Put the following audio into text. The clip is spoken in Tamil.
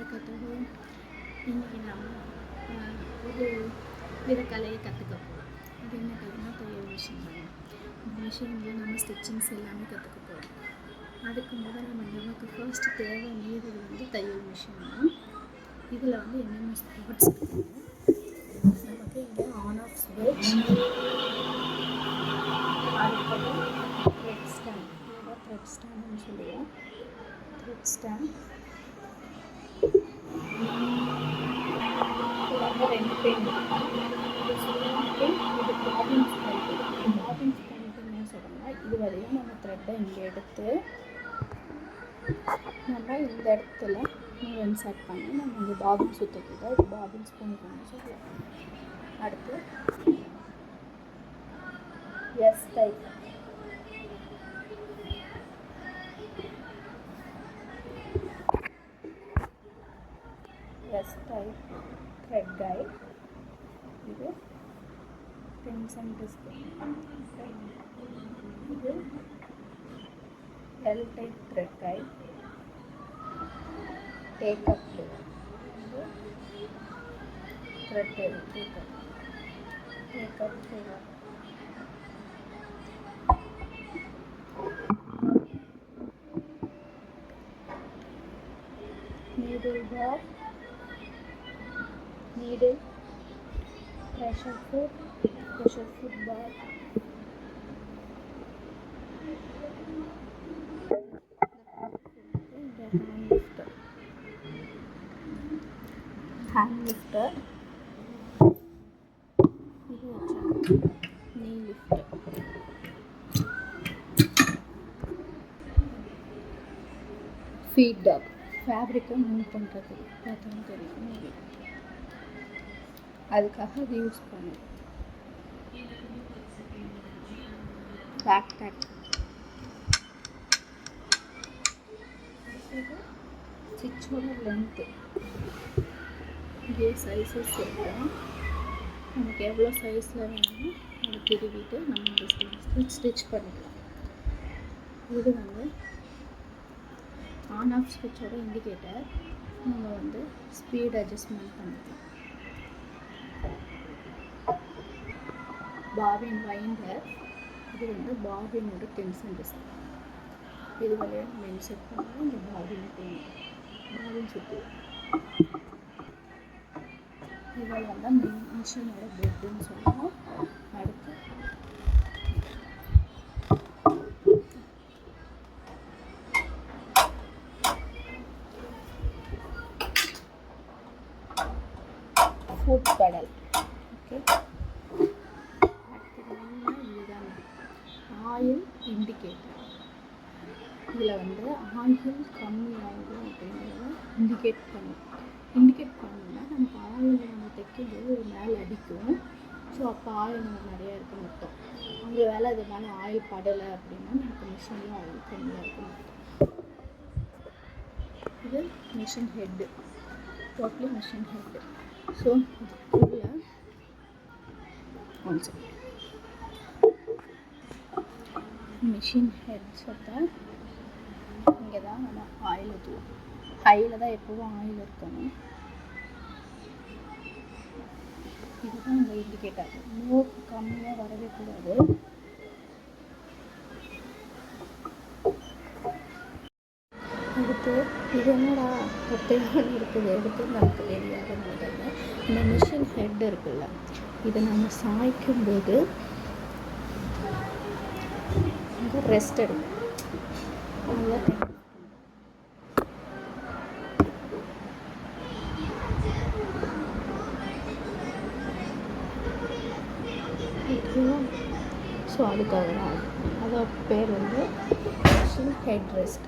வணக்கத்தோடு இன்றைக்கி நம்ம ஒரு வித கலையை கற்றுக்க போகிறோம். அது என்ன கலைன்னா தையல் மிஷின் தான். இந்த மிஷினில் நம்ம ஸ்டிச்சிங்ஸ் எல்லாமே கற்றுக்க போகிறோம். அதுக்கு முதல்ல நமக்கு ஃபர்ஸ்ட் தேவை நீடுறது வந்து தையல் மிஷின் தான். இதில் வந்து என்னென்ன ஸ்பாட்ஸ் இருக்குது, நமக்கு இங்கே ஆன் ஆஃப் ஸ்விட்ச், அதுக்கப்புறம் த்ரெட் ஸ்டாண்ட், இதுதான் த்ரெட் ஸ்டாண்டுன்னு சொல்லுவோம். த்ரெட் ஸ்டாண்ட் ரெண்டு பெயின் இது பாபின்ஸ் பண்ணிட்டு என்ன சொல்கிறோம்னா, இது வரையும் நம்ம த்ரெட்டை இங்கே எடுத்து நம்ம இந்த இடத்துல இன்சர்ட் பண்ணி நம்ம இங்கே பாபின் சுற்றக்கூட இது பாபின்ஸ் பண்ணிக்கணும்னு சொல்லலாம். அடுத்து எஸ் டைப் thread guide, இது pins and twist, இது L type thread guide, take up, இது thread tail, take up tail, needle bar, needle, pressure foot bar, hand lifter, இது வச்சு knee lifter, feed dog, ஃபேப்ரிக்கை மூவ் பண்ணுறது பார்த்தோம்னா தெரியும், அதுக்காக அது யூஸ் பண்ணும். பேக் டேக், ஸ்டிச்சோட லென்த்து, இதே சைஸஸ் இருக்கும். நமக்கு எவ்வளோ சைஸில் வேணுமோ அதை திருவிட்டு நம்ம இந்த ஸ்டிச் பண்ணிக்கலாம். இது வந்து ஆன் ஆஃப் ஸ்விட்சோட இண்டிகேட்டர். நம்ம வந்து ஸ்பீட் அட்ஜஸ்ட்மெண்ட் பண்ணிக்கலாம். பாபின் வைண்டர், இது வந்து பாபினோட டென்ஷன் டிஸ்க். இது வழியாக நம்ம இன்செர்ட் பண்ணால் இந்த பாபின் சுற்றி இதில் வந்து மிஷினோட பெட்டுன்னு சொல்லுவோம். அடுத்து food pedal. Okay, oil indicator. இதில் வந்து ஆயில் கம்மி ஆகும் அப்படிங்கிறத இண்டிகேட் பண்ணோம்னா நமக்கு ஆயில் நம்ம தைக்கும்போது ஒரு மேலே அடிக்கும். ஸோ அப்போ ஆயில் நமக்கு நிறையா இருக்கும் மொத்தம். அவங்க வேலை அது மேலே ஆயில் படலை அப்படின்னா நமக்கு மிஷினில் ஆயில் கம்மியாக இருக்கும் மொத்தம். இது machine head, totally machine head. So இதுக்குள்ள மிஷின் ஹெட் சொல்லிட்டேன். இங்கே தான் நம்ம ஆயில் ஊற்றுவோம். ஹையில் தான் எப்போவும் ஆயில் இருக்கணும். இதுதான் இந்த இண்டிகேட்டர். மூக்கு கம்மியாக வரவே கூடாது. அடுத்து இது என்னடா ஒத்தையான இருக்குது எடுத்து நமக்கு தெரியாத நினைக்கிறேன். இந்த மிஷின் ஹெட் இருக்குல்ல, இதை நம்ம சாய்க்கும்போது இங்கே ரெஸ்ட் எடுக்கும். நல்லா ஸோ அதுக்காக தான் அதோட பேர் வந்து மிஷின் ஹெட் ரெஸ்ட்.